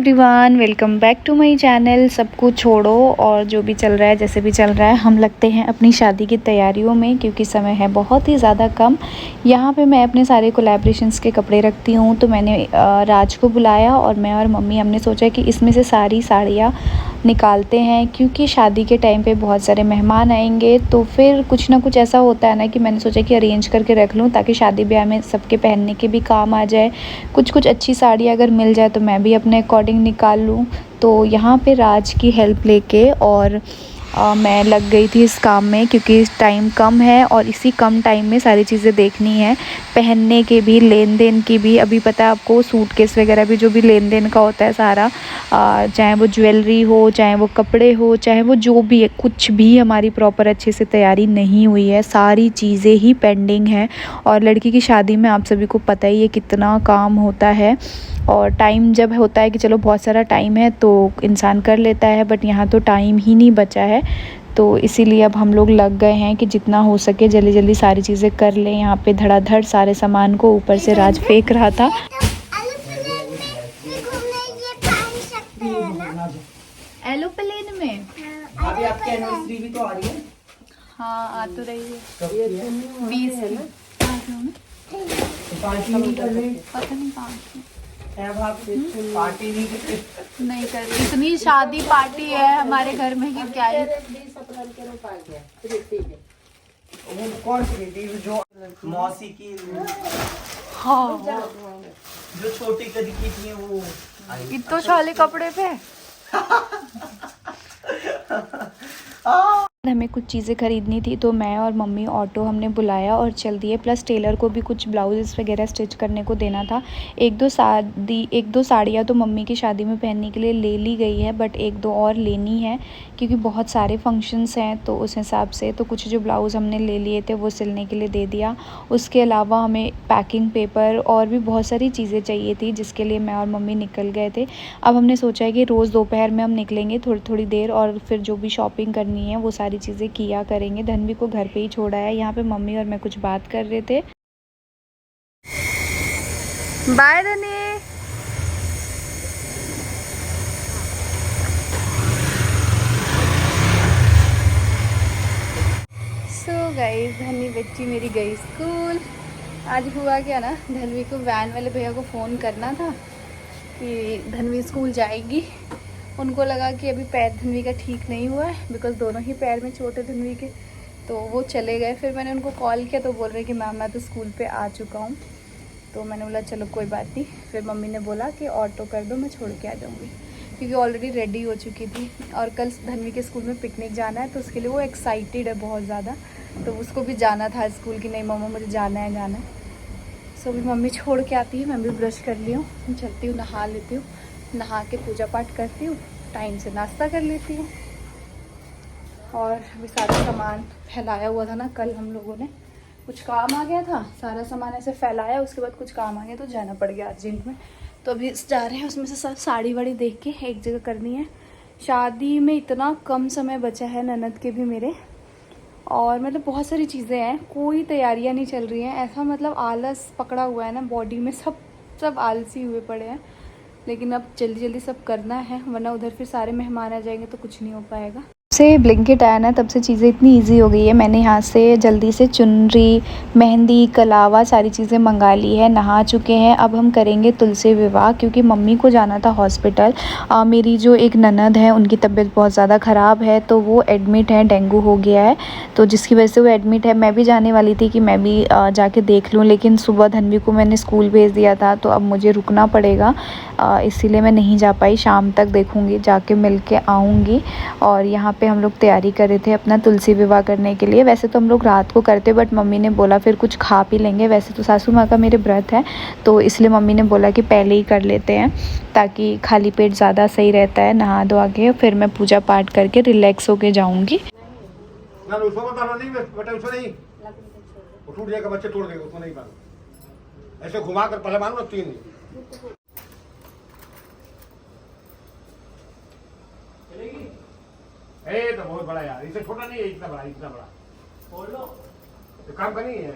Everyone, welcome back to my channel. सब कुछ छोड़ो और जो भी चल रहा है, जैसे भी चल रहा है, हम लगते हैं अपनी शादी की तैयारियों में, क्योंकि समय है बहुत ही ज़्यादा कम। यहाँ पे मैं अपने सारे कोलैबोरेशंस के कपड़े रखती हूँ, तो मैंने राज को बुलाया और मैं और मम्मी हमने सोचा कि इसमें से सारी साड़ियाँ निकालते हैं, क्योंकि शादी के टाइम पे बहुत सारे मेहमान आएंगे। तो फिर कुछ ना कुछ ऐसा होता है ना कि मैंने सोचा कि अरेंज करके रख लूँ, ताकि शादी ब्याह में सबके पहनने के भी काम आ जाए। कुछ अच्छी साड़ी अगर मिल जाए तो मैं भी अपने अकॉर्डिंग निकाल लूँ। तो यहाँ पे राज की हेल्प लेके और मैं लग गई थी इस काम में, क्योंकि टाइम कम है और इसी कम टाइम में सारी चीज़ें देखनी है, पहनने के भी, लेन देन की भी। अभी पता है आपको, सूटकेस वगैरह भी जो भी लेन देन का होता है सारा, चाहे वो ज्वेलरी हो, चाहे वो कपड़े हो, चाहे वो जो भी है, कुछ भी हमारी प्रॉपर अच्छे से तैयारी नहीं हुई है, सारी चीज़ें ही पेंडिंग हैं। और लड़की की शादी में आप सभी को पता ही है कितना काम होता है। और टाइम जब होता है कि चलो बहुत सारा टाइम है तो इंसान कर लेता है, बट यहाँ तो टाइम ही नहीं बचा है। तो इसीलिए अब हम लोग लग गए हैं कि जितना हो सके जल्दी जल्दी सारी चीज़ें कर लें। यहाँ पे धड़ाधड़ सारे सामान को ऊपर से राज फेंक रहा था। एरोप्लेन में अभी आपकी एनिवर्सरी भी तो आ रही है। हाँ, आ तो रही है 20 है ना। पार्टी नहीं कर रही, पता नहीं पार्टी नहीं कर रही। इतनी शादी पार्टी है हमारे घर में कि क्या है। वो कौन सी थी जो मौसी की, हाँ, जो छोटी कदी की थी वो, इतने साले कपड़े पे हमें कुछ चीज़ें ख़रीदनी थी, तो मैं और मम्मी ऑटो हमने बुलाया और चल दिए। प्लस टेलर को भी कुछ ब्लाउजेस वगैरह स्टिच करने को देना था। एक दो साड़ियाँ तो मम्मी की शादी में पहनने के लिए ले ली गई है, बट एक दो और लेनी है, क्योंकि बहुत सारे फंक्शंस हैं। तो उस हिसाब से तो कुछ जो ब्लाउज़ हमने ले लिए थे वो सिलने के लिए दे दिया। उसके अलावा हमें पैकिंग पेपर और भी बहुत सारी चीज़ें चाहिए थी, जिसके लिए मैं और मम्मी निकल गए थे। अब हमने सोचा है कि रोज़ दोपहर में हम निकलेंगे थोड़ी थोड़ी देर, और फिर जो भी शॉपिंग करनी है वो सारी चीज़ें किया करेंगे। धनवी को घर पे ही छोड़ा है। यहाँ पे मम्मी और मैं कुछ बात कर रहे थे। बाय धनी। सो गाइस, धनी बच्ची मेरी गई स्कूल। आज हुआ क्या ना, धनवी को वैन वाले भैया को फ़ोन करना था कि धनवी स्कूल जाएगी। उनको लगा कि अभी पैर धनवी का ठीक नहीं हुआ है, बिकॉज़ दोनों ही पैर में चोट है धनवी के, तो वो चले गए। फिर मैंने उनको कॉल किया तो बोल रहे कि मैम मैं तो स्कूल पे आ चुका हूँ। तो मैंने बोला चलो कोई बात नहीं। फिर मम्मी ने बोला कि ऑटो कर दो, मैं छोड़ के आ जाऊँगी, क्योंकि ऑलरेडी रेडी हो चुकी थी। और कल धनवी के स्कूल में पिकनिक जाना है, तो उसके लिए वो एक्साइटेड है बहुत ज़्यादा। तो उसको भी जाना था स्कूल की, नहीं मम्मा मुझे जाना है। सो अभी मम्मी छोड़ के आती है, मैं भी ब्रश कर ली हूँ, चलती हूँ, नहा लेती हूँ, नहा के पूजा पाठ करती हूँ, टाइम से नाश्ता कर लेती हूँ। और अभी सारा सामान फैलाया हुआ था ना, कल हम लोगों ने कुछ काम आ गया था, सारा सामान ऐसे फैलाया, उसके बाद कुछ काम आ गया तो जाना पड़ गया अर्जेंट में। तो अभी जा रहे हैं, उसमें से सब साड़ी वाड़ी देख के एक जगह करनी है। शादी में इतना कम समय बचा है, ननद के भी मेरे, और मतलब बहुत सारी चीज़ें हैं, कोई तैयारियां नहीं चल रही हैं। ऐसा मतलब आलस पकड़ा हुआ है ना बॉडी में, सब आलसी हुए पड़े हैं। लेकिन अब जल्दी जल्दी सब करना है, वरना उधर फिर सारे मेहमान आ जाएंगे तो कुछ नहीं हो पाएगा। से ब्लिंकिट आया ना, तब से चीज़ें इतनी इजी हो गई है। मैंने यहाँ से जल्दी से चुनरी, मेहंदी, कलावा सारी चीज़ें मंगा ली है। नहा चुके हैं, अब हम करेंगे तुलसी विवाह, क्योंकि मम्मी को जाना था हॉस्पिटल। मेरी जो एक ननद है उनकी तबीयत बहुत ज़्यादा ख़राब है, तो वो एडमिट है, डेंगू हो गया है, तो जिसकी वजह से वो एडमिट है। मैं भी जाने वाली थी कि मैं भी जाके देख लूँ, लेकिन सुबह धनवी को मैंने स्कूल भेज दिया था, तो अब मुझे रुकना पड़ेगा, इसीलिए मैं नहीं जा पाई। शाम तक देखूँगी, जाके मिल के आऊँगी। और यहाँ पे हम लोग तैयारी कर रहे थे अपना तुलसी विवाह करने के लिए। वैसे तो हम लोग रात को करते, बट मम्मी ने बोला फिर कुछ खा पी लेंगे। वैसे तो सासू माँ का मेरे व्रत है, तो इसलिए मम्मी ने बोला कि पहले ही कर लेते हैं, ताकि खाली पेट ज़्यादा सही रहता है। नहा धो के फिर मैं पूजा पाठ करके रिलैक्स होके जाऊँगी। ना उसको बताना नहीं बेटा, उसको नहीं, वो टूट जाएगा, बच्चे तोड़ देगा, उसको नहीं मानो। ऐसे घुमा कर पहले मानो ना, 3 तो बहुत बड़ा यार, इसे छोटा नहीं है, इतना बड़ा खोल लो, तो काम का नहीं है।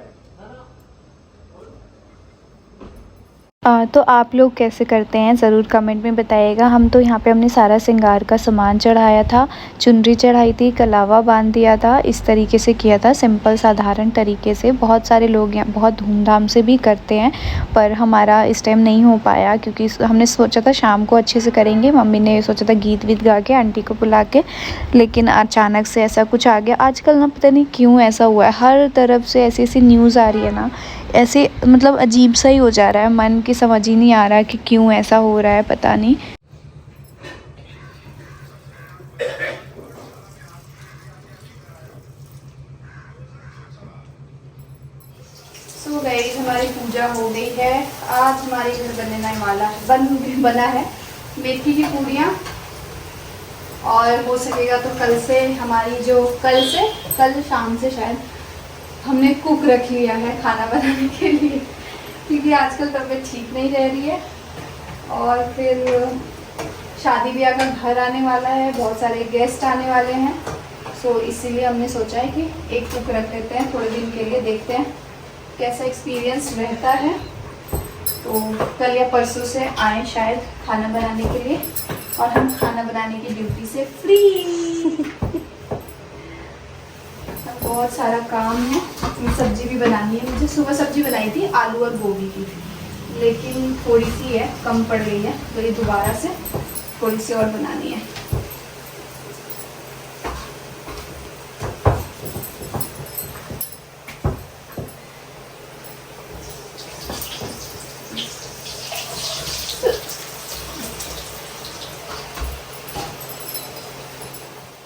तो आप लोग कैसे करते हैं ज़रूर कमेंट में बताइएगा। हम तो यहाँ पे हमने सारा श्रृंगार का सामान चढ़ाया था, चुनरी चढ़ाई थी, कलावा बांध दिया था, इस तरीके से किया था, सिंपल साधारण तरीके से। बहुत सारे लोग यहाँ बहुत धूमधाम से भी करते हैं, पर हमारा इस टाइम नहीं हो पाया क्योंकि हमने सोचा था शाम को अच्छे से करेंगे। मम्मी ने सोचा था गीत वीत गा के आंटी को बुला के, लेकिन अचानक से ऐसा कुछ आ गया। आजकल ना पता नहीं क्यों ऐसा हुआ है, हर तरफ से ऐसी ऐसी न्यूज़ आ रही है ना, ऐसे मतलब अजीब सा ही हो जा रहा है मन, की समझ ही नहीं आ रहा कि क्यों ऐसा हो रहा है, पता नहीं। सो गाइस हमारी पूजा हो गई है। आज हमारे घर बनने वाला बना है मेथी की पूड़ियाँ, और हो सकेगा तो कल से हमारी जो कल शाम से शायद हमने कुक रख लिया है खाना बनाने के लिए, क्योंकि आजकल तबीयत ठीक नहीं रह रही है। और फिर शादी ब्याह का घर आने वाला है, बहुत सारे गेस्ट आने वाले हैं, सो इसीलिए हमने सोचा है कि एक कुक रख लेते हैं थोड़े दिन के लिए, देखते हैं कैसा एक्सपीरियंस रहता है। तो कल या परसों से आए शायद खाना बनाने के लिए, और हम खाना बनाने की ड्यूटी से फ्री। बहुत सारा काम है, सब्जी भी बनानी है मुझे। सुबह सब्जी बनाई थी आलू और गोभी की, लेकिन थोड़ी सी है, कम पड़ गई है, तो ये दोबारा से थोड़ी सी और बनानी है।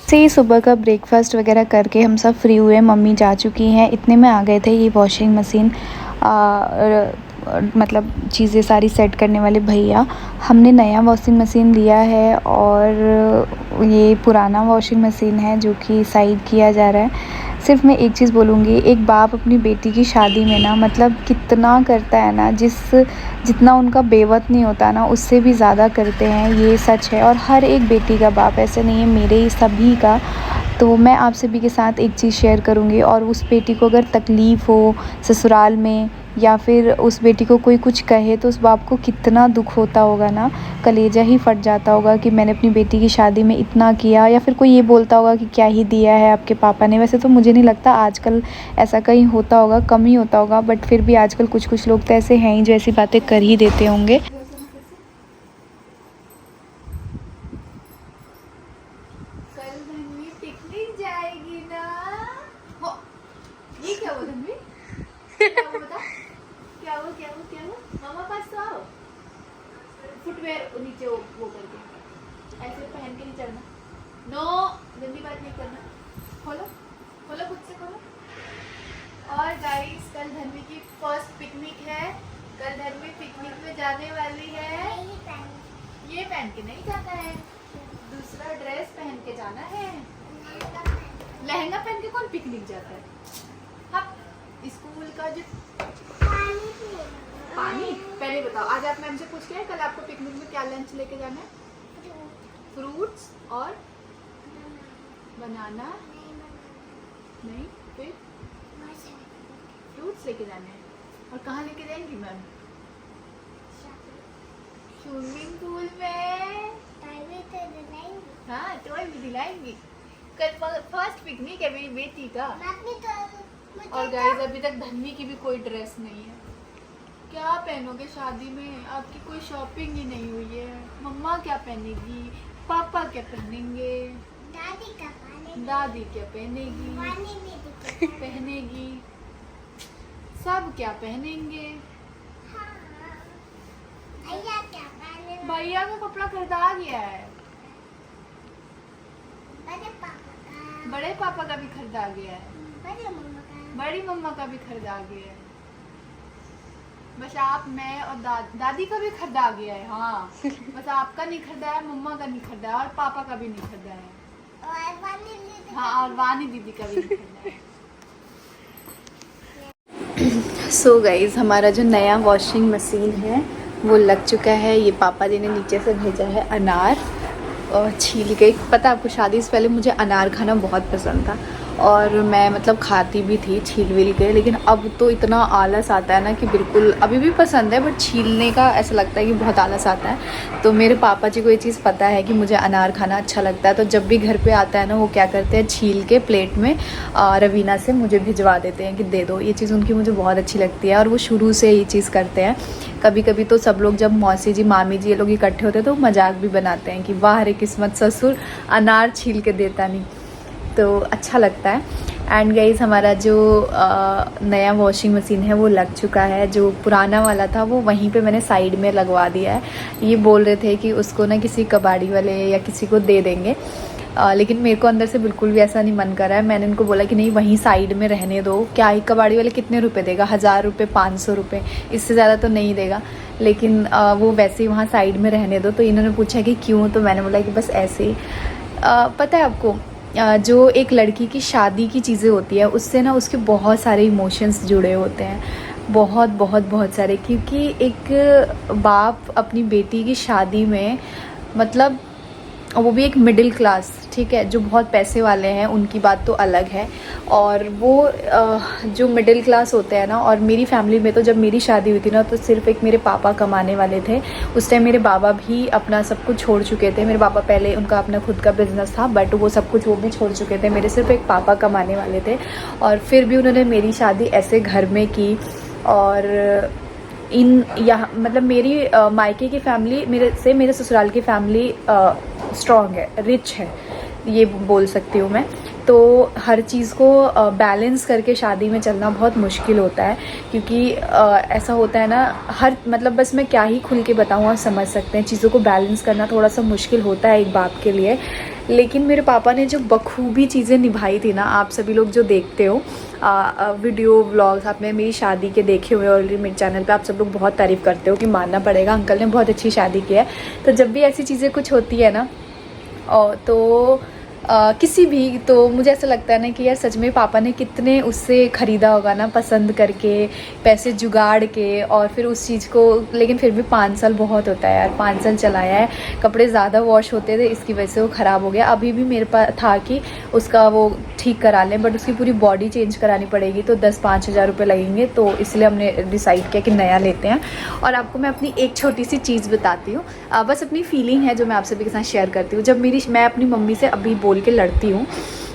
से ही सुबह का ब्रेकफास्ट वगैरह करके हम सब फ्री हुए, मम्मी जा चुकी हैं। इतने में आ गए थे ये वॉशिंग मशीन मतलब चीज़ें सारी सेट करने वाले भैया। हमने नया वॉशिंग मशीन लिया है और ये पुराना वॉशिंग मशीन है जो कि साइड किया जा रहा है। सिर्फ मैं एक चीज़ बोलूँगी, एक बाप अपनी बेटी की शादी में ना मतलब कितना करता है ना, जितना उनका बेवत नहीं होता ना उससे भी ज़्यादा करते हैं, ये सच है। और हर एक बेटी का बाप, ऐसे नहीं है मेरे ही, सभी का। तो मैं आप सभी के साथ एक चीज़ शेयर करूँगी, और उस बेटी को अगर तकलीफ़ हो ससुराल में, या फिर उस बेटी को कोई कुछ कहे, तो उस बाप को कितना दुख होता होगा ना, कलेजा ही फट जाता होगा कि मैंने अपनी बेटी की शादी में इतना किया। या फिर कोई ये बोलता होगा कि क्या ही दिया है आपके पापा ने। वैसे तो मुझे नहीं लगता आजकल ऐसा कहीं होता होगा, कम ही होता होगा, बट फिर भी आजकल कुछ लोग तो ऐसे हैं ही जो ऐसी बातें कर ही देते होंगे। ये क्या हुआ धन्वी? क्या हुआ बता? क्या हुआ? मामा पास तो आओ। फुटवेयर नीचे वो करके ऐसे पहन के नहीं चढ़ना। नो, गंदी बात नहीं करना। खोलो खुद से खोलो। और गाइस कल धन्वी की फर्स्ट पिकनिक है। कल धन्वी पिकनिक में जाने वाली है। ये पहन के नहीं जाना है, दूसरा ड्रेस पहन के जाना है। लहंगा पहन के कौन पिकनिक जाता है? स्कूल का जो पानी, पहले बताओ आज आप मैम से पूछ के कल आपको पिकनिक में क्या लंच लेके जाना है? फ्रूट्स और बनाना नहीं, फिर फ्रूट्स लेके जाने हैं। और कहाँ लेके जाएंगी मैम? स्विमिंग पूल में। हाँ टॉय भी दिलाएंगी। कल फर्स्ट पिकनिक है मेरी बेटी का। और गाइस अभी तक धन्वी की भी कोई ड्रेस नहीं है। क्या पहनोगे शादी में? आपकी कोई शॉपिंग ही नहीं हुई है। मम्मा क्या पहनेगी, पापा क्या पहनेंगे, दादी क्या पहनेगी, सब क्या पहनेंगे। भैया का कपड़ा खरीदा गया है, बड़े पापा का भी खरीदा गया है, बड़ी मम्मा का भी खरीदा गया है। बस आप, मैं और दादी का भी खरीदा गया है। हाँ बस आपका नहीं खरीदा है, मम्मा का नहीं खरीदा है, और पापा का भी नहीं खरीदा है। हाँ और वानी दीदी का भी नहीं खरीदा है। सो गाइज हमारा जो नया वॉशिंग मशीन है वो लग चुका है। ये पापा जी ने नीचे से भेजा है अनार, और छील गई। पता है आपको, शादी से पहले मुझे अनार खाना बहुत पसंद था, और मैं मतलब खाती भी थी छील विल के, लेकिन अब तो इतना आलस आता है ना कि बिल्कुल, अभी भी पसंद है बट छीलने का ऐसा लगता है कि बहुत आलस आता है। तो मेरे पापा जी को ये चीज़ पता है कि मुझे अनार खाना अच्छा लगता है, तो जब भी घर पे आता है ना वो क्या करते हैं, छील के प्लेट में रवीना से मुझे भिजवा देते हैं कि दे दो। ये चीज़ उनकी मुझे बहुत अच्छी लगती है और वो शुरू से ये चीज़ करते हैं। कभी कभी तो सब लोग, जब मौसी जी मामी जी ये लोग इकट्ठे होते हैं तो मजाक भी बनाते हैं कि वाह रे किस्मत, ससुर अनार छील के देता नहीं। तो अच्छा लगता है। एंड गाइस हमारा जो नया वॉशिंग मशीन है वो लग चुका है। जो पुराना वाला था वो वहीं पे मैंने साइड में लगवा दिया है। ये बोल रहे थे कि उसको ना किसी कबाड़ी वाले या किसी को दे देंगे, लेकिन मेरे को अंदर से बिल्कुल भी ऐसा नहीं मन कर रहा है। मैंने उनको बोला कि नहीं, वहीं साइड में रहने दो। क्या ही कबाड़ी वाले कितने रुपए देगा, 1000 रुपये, 500 रुपये, इससे ज़्यादा तो नहीं देगा। लेकिन वो वैसे ही वहाँ साइड में रहने दो। तो इन्होंने पूछा कि क्यों, तो मैंने बोला कि बस ऐसे ही। पता है आपको, जो एक लड़की की शादी की चीज़ें होती है उससे ना उसके बहुत सारे इमोशंस जुड़े होते हैं, बहुत बहुत बहुत सारे। क्योंकि एक बाप अपनी बेटी की शादी में, मतलब वो भी एक मिडिल क्लास, ठीक है, जो बहुत पैसे वाले हैं उनकी बात तो अलग है, और वो जो मिडिल क्लास होते हैं ना, और मेरी फैमिली में तो जब मेरी शादी हुई थी ना तो सिर्फ एक मेरे पापा कमाने वाले थे। उस टाइम मेरे बाबा भी अपना सब कुछ छोड़ चुके थे। मेरे पापा पहले, उनका अपना खुद का बिजनेस था, बट वो सब कुछ वो भी छोड़ चुके थे। मेरे सिर्फ एक पापा कमाने वाले थे, और फिर भी उन्होंने मेरी शादी ऐसे घर में की। और यहाँ मतलब मेरी मायके की फैमिली मेरे ससुराल की फैमिली स्ट्रॉन्ग है, रिच है, ये बोल सकती हूँ मैं। तो हर चीज़ को बैलेंस करके शादी में चलना बहुत मुश्किल होता है। क्योंकि ऐसा होता है ना, हर मतलब बस मैं क्या ही खुल के बताऊँ, आप समझ सकते हैं, चीज़ों को बैलेंस करना थोड़ा सा मुश्किल होता है एक बाप के लिए। लेकिन मेरे पापा ने जो बखूबी चीज़ें निभाई थी ना, आप सभी लोग जो देखते हो वीडियो व्लॉग्स, आपने मेरी शादी के देखे हुए ऑलरेडी मेरे चैनल पे, आप सब लोग बहुत तारीफ़ करते हो कि मानना पड़ेगा, अंकल ने बहुत अच्छी शादी की है। तो जब भी ऐसी चीज़ें कुछ होती है ना, तो किसी भी, तो मुझे ऐसा लगता है ना कि यार सच में पापा ने कितने उससे ख़रीदा होगा ना, पसंद करके, पैसे जुगाड़ के, और फिर उस चीज़ को। लेकिन फिर भी 5 साल बहुत होता है यार, 5 साल चलाया है। कपड़े ज़्यादा वॉश होते थे, इसकी वजह से वो ख़राब हो गया। अभी भी मेरे पास था कि उसका वो ठीक करा लें, बट उसकी पूरी बॉडी चेंज करानी पड़ेगी, तो 10-5 हज़ार रुपये लगेंगे। तो इसलिए हमने डिसाइड किया कि नया लेते हैं। और आपको मैं अपनी एक छोटी सी चीज़ बताती हूँ, बस अपनी फीलिंग है जो मैं आप सभी के साथ शेयर करती हूँ। जब मैं अपनी मम्मी से अभी बोल के लड़ती हूँ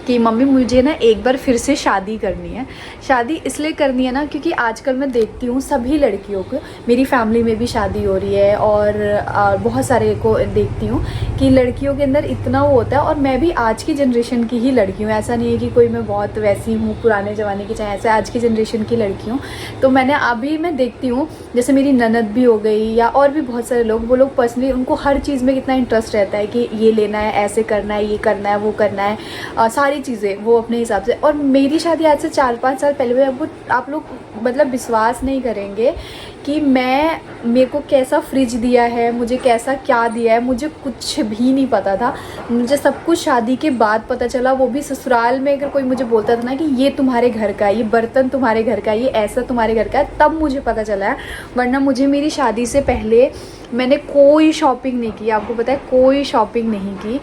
कि मम्मी मुझे ना एक बार फिर से शादी करनी है। शादी इसलिए करनी है ना क्योंकि आजकल मैं देखती हूँ सभी लड़कियों को, मेरी फैमिली में भी शादी हो रही है, और बहुत सारे को देखती हूँ कि लड़कियों के अंदर इतना वो होता है। और मैं भी आज की जनरेशन की ही लड़की हूँ, ऐसा नहीं है कि कोई मैं बहुत वैसी हूँ पुराने ज़माने की, चाहे ऐसे आज की जनरेशन की लड़की हूँ। तो मैं देखती हूँ, जैसे मेरी ननद भी हो गई या और भी बहुत सारे लोग, वो लोग पर्सनली उनको हर चीज़ में कितना इंटरेस्ट रहता है कि ये लेना है, ऐसे करना है, ये करना है, वो करना है, सारी चीज़ें वो अपने हिसाब से। और मेरी शादी आज से 4-5 साल पहले हुई। आप लोग मतलब विश्वास नहीं करेंगे कि मेरे को कैसा फ्रिज दिया है, मुझे कैसा क्या दिया है, मुझे कुछ भी नहीं पता था। मुझे सब कुछ शादी के बाद पता चला, वो भी ससुराल में। अगर कोई मुझे बोलता था ना कि ये तुम्हारे घर का है, ये बर्तन तुम्हारे घर का है, ये ऐसा तुम्हारे घर का है, तब मुझे पता चला है। वरना मुझे मेरी शादी से पहले मैंने कोई शॉपिंग नहीं की, आपको पता है, कोई शॉपिंग नहीं की।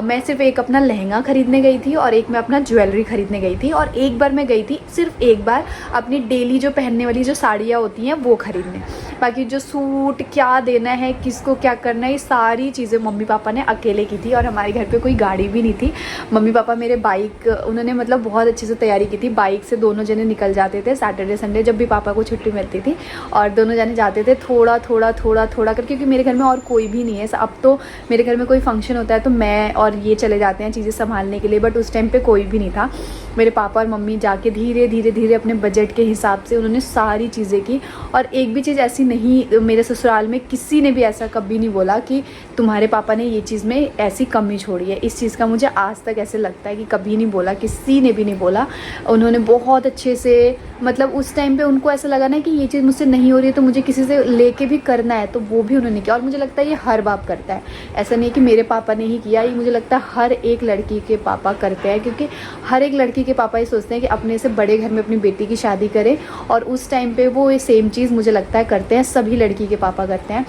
मैं सिर्फ एक अपना लहंगा ख़रीदने गई थी और एक मैं अपना ज्वेलरी ख़रीदने गई थी, और एक बार मैं गई थी सिर्फ एक बार अपनी डेली जो पहनने वाली जो साड़ियाँ होती हैं वो ख़रीदने। बाकी जो सूट क्या देना है, किसको क्या करना है, ये सारी चीज़ें मम्मी पापा ने अकेले की थी। और हमारे घर पे कोई गाड़ी भी नहीं थी। मम्मी पापा मेरे बाइक, उन्होंने मतलब बहुत अच्छे से तैयारी की थी। बाइक से दोनों जने निकल जाते थे सैटरडे संडे, जब भी पापा को छुट्टी मिलती थी, और दोनों जने जाते थे थोड़ा थोड़ा कर, क्योंकि मेरे घर में और कोई भी नहीं है। अब तो मेरे घर में कोई फंक्शन होता है तो मैं और ये चले जाते हैं चीज़ें संभालने के लिए, बट उस टाइम पे कोई भी नहीं था। मेरे पापा और मम्मी जाके धीरे धीरे अपने बजट के हिसाब से उन्होंने सारी चीज़ें की। और एक भी चीज़ ऐसी नहीं, मेरे ससुराल में किसी ने भी ऐसा कभी नहीं बोला कि तुम्हारे पापा ने ये चीज़ में ऐसी कमी छोड़ी है। इस चीज़ का मुझे आज तक ऐसे लगता है कि कभी नहीं बोला, किसी ने भी नहीं बोला। उन्होंने बहुत अच्छे से, मतलब उस टाइम पे उनको ऐसा लगा ना कि ये चीज़ मुझसे नहीं हो रही है तो मुझे किसी से लेके भी करना है, तो वो भी उन्होंने किया। और मुझे लगता है ये हर बाप करता है, ऐसा नहीं कि मेरे पापा ने ही किया, ये मुझे लगता है हर एक लड़की के पापा करते हैं। क्योंकि हर एक लड़की के पापा ये सोचते हैं कि अपने से बड़े घर में अपनी बेटी की शादी करें, और उस टाइम पे वो ये सेम चीज़ मुझे लगता है करते हैं, सभी लड़की के पापा करते हैं।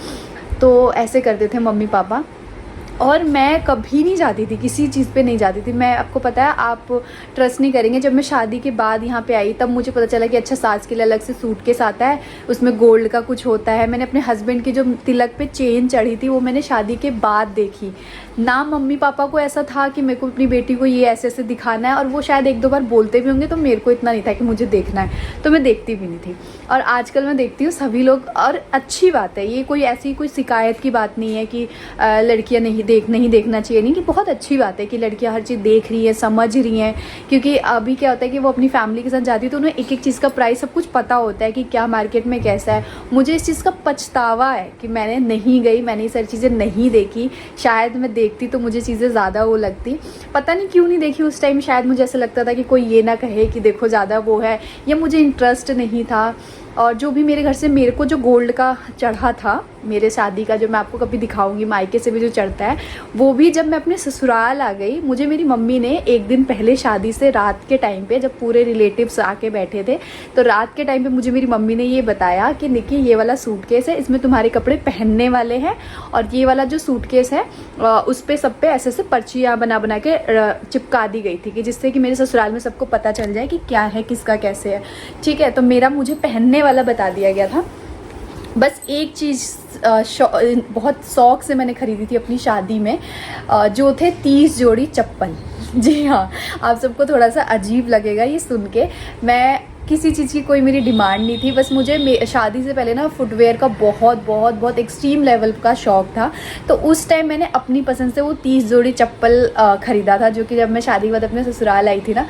तो ऐसे करते थे मम्मी पापा। और मैं कभी नहीं जाती थी, किसी चीज़ पे नहीं जाती थी। मैं, आपको पता है, आप ट्रस्ट नहीं करेंगे, जब मैं शादी के बाद यहाँ पे आई तब मुझे पता चला कि अच्छा सास के लिए अलग से सूटकेस आता है, उसमें गोल्ड का कुछ होता है। मैंने अपने हस्बैंड की जो तिलक पे चेन चढ़ी थी वो मैंने शादी के बाद देखी। ना मम्मी पापा को ऐसा था कि मेरे को अपनी बेटी को ये ऐसे ऐसे दिखाना है, और वो शायद एक दो बार बोलते भी होंगे, तो मेरे को इतना नहीं था कि मुझे देखना है, तो मैं देखती भी नहीं थी। और आजकल मैं देखती हूँ सभी लोग, और अच्छी बात है ये, कोई ऐसी कोई शिकायत की बात नहीं है कि लड़कियाँ नहीं देखना चाहिए, नहीं, कि बहुत अच्छी बात है कि लड़कियाँ हर चीज़ देख रही है, समझ रही हैं। क्योंकि अभी क्या होता है कि वो अपनी फैमिली के साथ जाती है तो उन्हें एक एक चीज़ का प्राइस सब कुछ पता होता है कि क्या मार्केट में कैसा है। मुझे इस चीज़ का पछतावा है कि मैंने नहीं गई, मैंने ये सारी चीज़ें नहीं देखी। शायद मैं देखती तो मुझे चीज़ें ज़्यादा वो लगती, पता नहीं क्यों नहीं देखी उस टाइम। शायद मुझे ऐसा लगता था कि कोई ये ना कहे कि देखो ज़्यादा वो है, या मुझे इंटरेस्ट नहीं था। और जो भी मेरे घर से मेरे को जो गोल्ड का चढ़ा था मेरे शादी का, जो मैं आपको कभी दिखाऊंगी, मायके से भी जो चढ़ता है, वो भी जब मैं अपने ससुराल आ गई, मुझे मेरी मम्मी ने एक दिन पहले शादी से रात के टाइम पे, जब पूरे रिलेटिव्स आके बैठे थे, तो रात के टाइम पे मुझे मेरी मम्मी ने ये बताया कि निकी ये वाला सूटकेस है, इसमें तुम्हारे कपड़े पहनने वाले हैं, और ये वाला जो सूटकेस है उस पर सब पे ऐसे ऐसे पर्चियाँ बना के चिपका दी गई थी, कि जिससे कि मेरे ससुराल में सबको पता चल जाए कि क्या है, किसका कैसे है। ठीक है, तो मेरा मुझे पहनने वाला बता दिया गया था। बस एक चीज़ बहुत शौक से मैंने ख़रीदी थी अपनी शादी में, जो थे 30 जोड़ी चप्पल। जी हाँ, आप सबको थोड़ा सा अजीब लगेगा ये सुन के। मैं किसी चीज़ की कोई मेरी डिमांड नहीं थी, बस मुझे शादी से पहले ना फुटवेयर का बहुत एक्सट्रीम लेवल का शौक़ था। तो उस टाइम मैंने अपनी पसंद से वो 30 जोड़ी चप्पल ख़रीदा था, जो कि जब मैं शादी के बाद अपने ससुराल आई थी ना,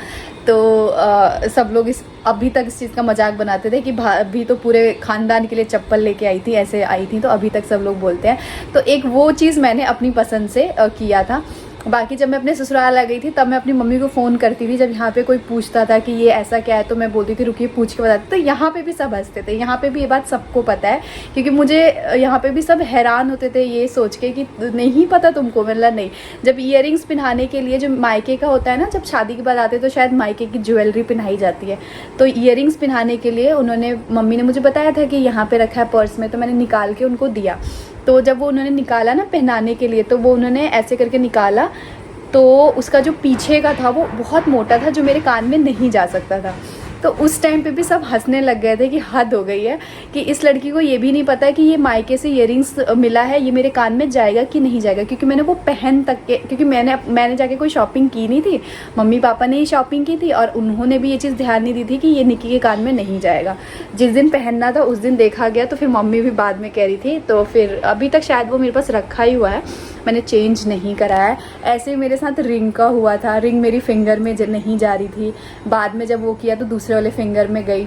तो सब लोग अभी तक इस चीज़ का मजाक बनाते थे कि अभी तो पूरे ख़ानदान के लिए चप्पल लेके आई थी, ऐसे आई थी, तो अभी तक सब लोग बोलते हैं। तो एक वो चीज़ मैंने अपनी पसंद से किया था। बाकी जब मैं अपने ससुराल आ गई थी तब मैं अपनी मम्मी को फ़ोन करती थी, जब यहाँ पे कोई पूछता था कि ये ऐसा क्या है, तो मैं बोलती थी रुकिए पूछ के बताती। तो यहाँ पे भी सब हंसते थे, यहाँ पे भी ये बात सबको पता है, क्योंकि मुझे यहाँ पे भी सब हैरान होते थे ये सोच के कि नहीं पता तुमको। मतलब नहीं, जब ईयरिंग्स पहनाने के लिए, जो मायके का होता है ना, जब शादी के बाद आते तो शायद मायके की ज्वेलरी पहनाई जाती है, तो ईयरिंग्स पहनाने के लिए मम्मी ने मुझे बताया था कि यहाँ पर रखा है पर्स में, तो मैंने निकाल के उनको दिया। तो जब वो उन्होंने निकाला ना पहनाने के लिए, तो वो उन्होंने ऐसे करके निकाला, तो उसका जो पीछे का था वो बहुत मोटा था, जो मेरे कान में नहीं जा सकता था। तो उस टाइम पे भी सब हंसने लग गए थे कि हद हो गई है, कि इस लड़की को ये भी नहीं पता कि ये मायके से ईयरिंग्स मिला है, ये मेरे कान में जाएगा कि नहीं जाएगा। क्योंकि मैंने वो पहन तक के, क्योंकि मैंने जाके कोई शॉपिंग की नहीं थी, मम्मी पापा ने ही शॉपिंग की थी, और उन्होंने भी ये चीज़ ध्यान नहीं दी थी कि ये निकी के कान में नहीं जाएगा। जिस दिन पहनना था उस दिन देखा गया, तो फिर मम्मी भी बाद में कह रही थी, तो फिर अभी तक शायद वो मेरे पास रखा ही हुआ है, मैंने चेंज नहीं कराया है। ऐसे ही मेरे साथ रिंग का हुआ था, रिंग मेरी फिंगर में नहीं जा रही थी, बाद में जब वो किया तो दूसरे वाले फिंगर में गई।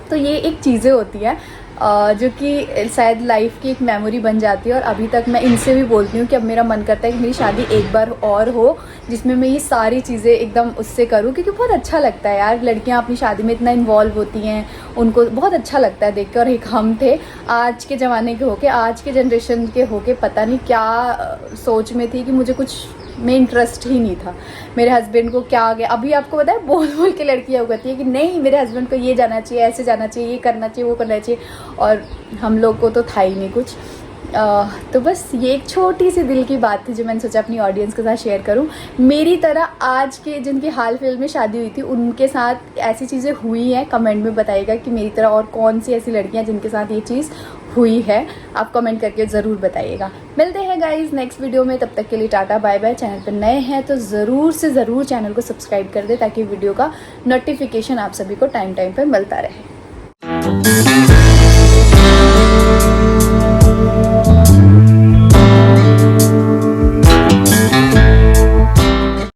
तो ये एक चीज़ें होती है जो कि शायद लाइफ की एक मेमोरी बन जाती है। और अभी तक मैं इनसे भी बोलती हूँ कि अब मेरा मन करता है कि मेरी शादी एक बार और हो, जिसमें मैं ये सारी चीज़ें एकदम उससे करूँ, क्योंकि बहुत अच्छा लगता है यार, लड़कियाँ अपनी शादी में इतना इन्वॉल्व होती हैं, उनको बहुत अच्छा लगता है देख के। और एक हम थे आज के ज़माने के होके, आज के जनरेशन के होके, पता नहीं क्या सोच में थी कि मुझे कुछ में इंटरेस्ट ही नहीं था। मेरे हस्बैंड को क्या आ गया, अभी आपको पता है बोल के लड़कियाँ कहती है कि नहीं मेरे हस्बैंड को ये जाना चाहिए, ऐसे जाना चाहिए, ये करना चाहिए, वो करना चाहिए, और हम लोग को तो था ही नहीं कुछ। तो बस ये एक छोटी सी दिल की बात थी जो मैंने सोचा अपनी ऑडियंस के साथ शेयर करूं। मेरी तरह आज के जिनकी हाल फिलहाल में शादी हुई थी उनके साथ ऐसी चीज़ें हुई हैं, कमेंट में बताइएगा कि मेरी तरह और कौन सी ऐसी लड़कियां जिनके साथ ये चीज़ हुई है, आप कमेंट करके ज़रूर बताइएगा। मिलते हैं गाइज नेक्स्ट वीडियो में, तब तक के लिए टाटा बाय बाय। चैनल पर नए हैं तो ज़रूर से ज़रूर चैनल को सब्सक्राइब कर दे, ताकि वीडियो का नोटिफिकेशन आप सभी को टाइम पर मिलता रहे।